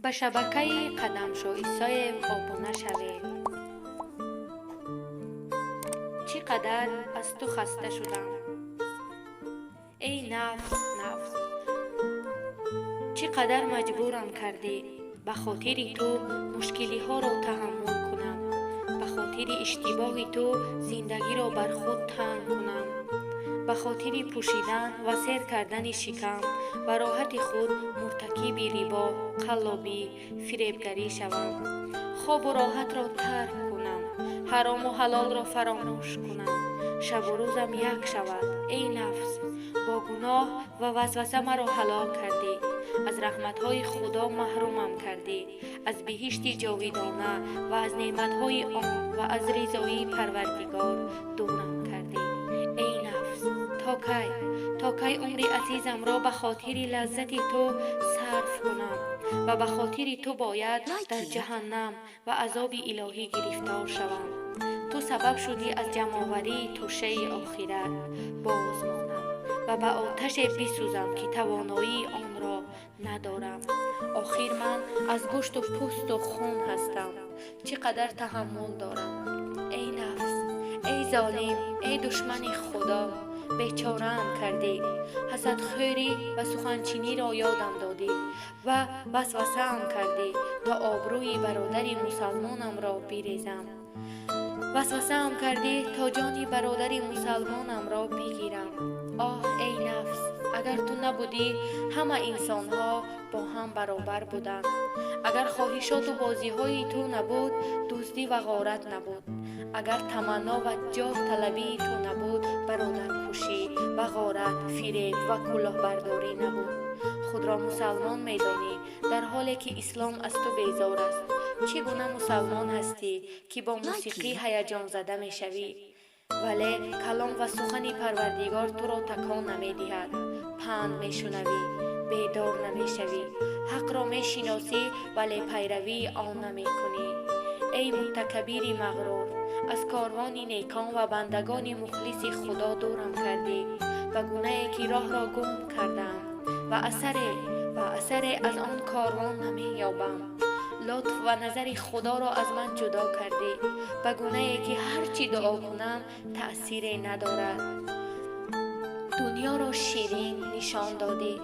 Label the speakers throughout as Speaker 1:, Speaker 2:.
Speaker 1: به شبکه قدمشوی صایب آبونه شوید. چقدر از تو خسته شدم ای نفس نفس، چقدر مجبورم کردی به خاطر تو مشکلی ها را تحمل کنم، به خاطر اشتباه تو زندگی را بر خود تنگ کنم، به خاطر پوشیدن و سیر کردن شکم و راحت خود مرتکب ریبا، قلابی، فریبگری شوم، خواب و راحت را ترک کنم، حرام و حلال را فراموش کنم، شب و روزم یک شود. ای نفس، با گناه و وسوسه مرا هلاک کردی، از رحمتهای خدا محرومم کردی، از بهشت جاویدانه و از نعمتهای آن و از رضای پروردگار دورم کردی. ای نفس، تا کی عمر عزیزم را به خاطر لذت تو صرف کنم و به خاطر تو باید در جهنم و عذاب الهی گرفتار شوم. تو سبب شدی از جمع‌آوری توشه آخرت باز مانم و به آتش بسوزم که توانایی آن را ندارم. آخر من از گوشت و پوست و خون هستم، چقدر تحمل دارم. ای نفس، ای ظالم، ای دشمن خدا، بیچاره‌ام کردی، حسدخوری و سخنچینی را یادم دادی و وسوسه‌ام کردی تا آبروی برادر مسلمانم را بریزم. وسوسه‌ام کردی تا جان برادر مسلمانم را بگیرم. آه ای نفس، اگر تو نبودی همه انسان‌ها با هم برابر بودند. اگر خواهشات و بازی‌های تو نبود دزدی و غارت نبود. اگر تمنا و جاه طلبی تو نبود برادرکشی و غارت، فریب و کلاهبرداری نبود. خود را مسلمان می‌دانی در حالی که اسلام از تو بیزار است. چگونه مسلمان هستی که با موسیقی هیجان زده می‌شوی ولی کلام و سخن پروردگار تو را تکان نمی‌دهد؟ پند می‌شنوی، بیدار نمی‌شوی، حق را می‌شناسی ولی پیروی آن نمی‌کنی. ای متکبر مغرور، از کاروان نیکان و بندگان مخلص خدا دورم کردی و گناهی که راه را گم کردم و اثر از آن کاروان نمی‌یابم. لطف و نظر خدا را از من جدا کردی، به گناهی که هرچی دعا کنم تأثیری ندارد. دنیا را شیرین نشان دادی،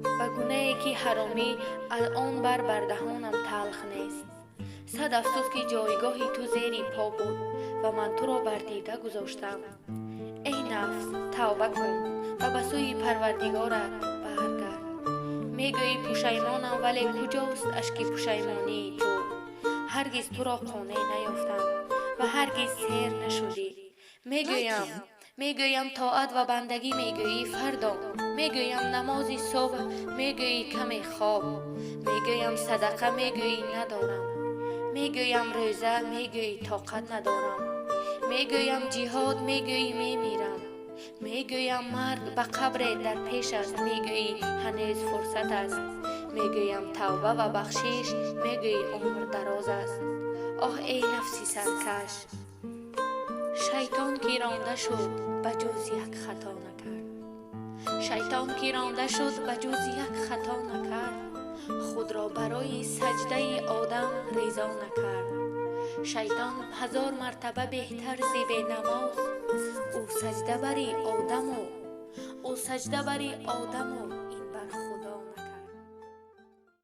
Speaker 1: به گناهی که حرامی الان بر دهانم تلخ نیست. صد افسوس که جایگاه تو زیر پا بود و من تو را بر دیده گذاشتم. ای نفس، توبه کن و به سوی پروردگارت برگرد. میگویی پشیمانم ولی کجاست اشک پشیمانی تو؟ هرگز تو را قانع نیافتم و هرگز سیر نشدی. میگویم طاعت و بندگی، میگویی فردا، میگویم نماز صبح، میگویی کمی خواب، میگویم صدقه، میگویی ندارم، میگویم روزه، میگویی طاقت ندارم، میگویم جهاد، میگویی میمیرم، میگویم مرگ به قبر در پیش است، میگویی هنوز فرصت است، میگویم توبه و بخشش، میگویی عمر دراز است. آه ای نفسی سرکش، شیطان که رانده شد به جز یک خطا نکرد. شیطان که رانده شد به جز یک خطا نکرد. خود را برای سجده آدم رضا نکرد. شیطان 1000 مرتبه بهتر زی نماز. او سجده بری آدم و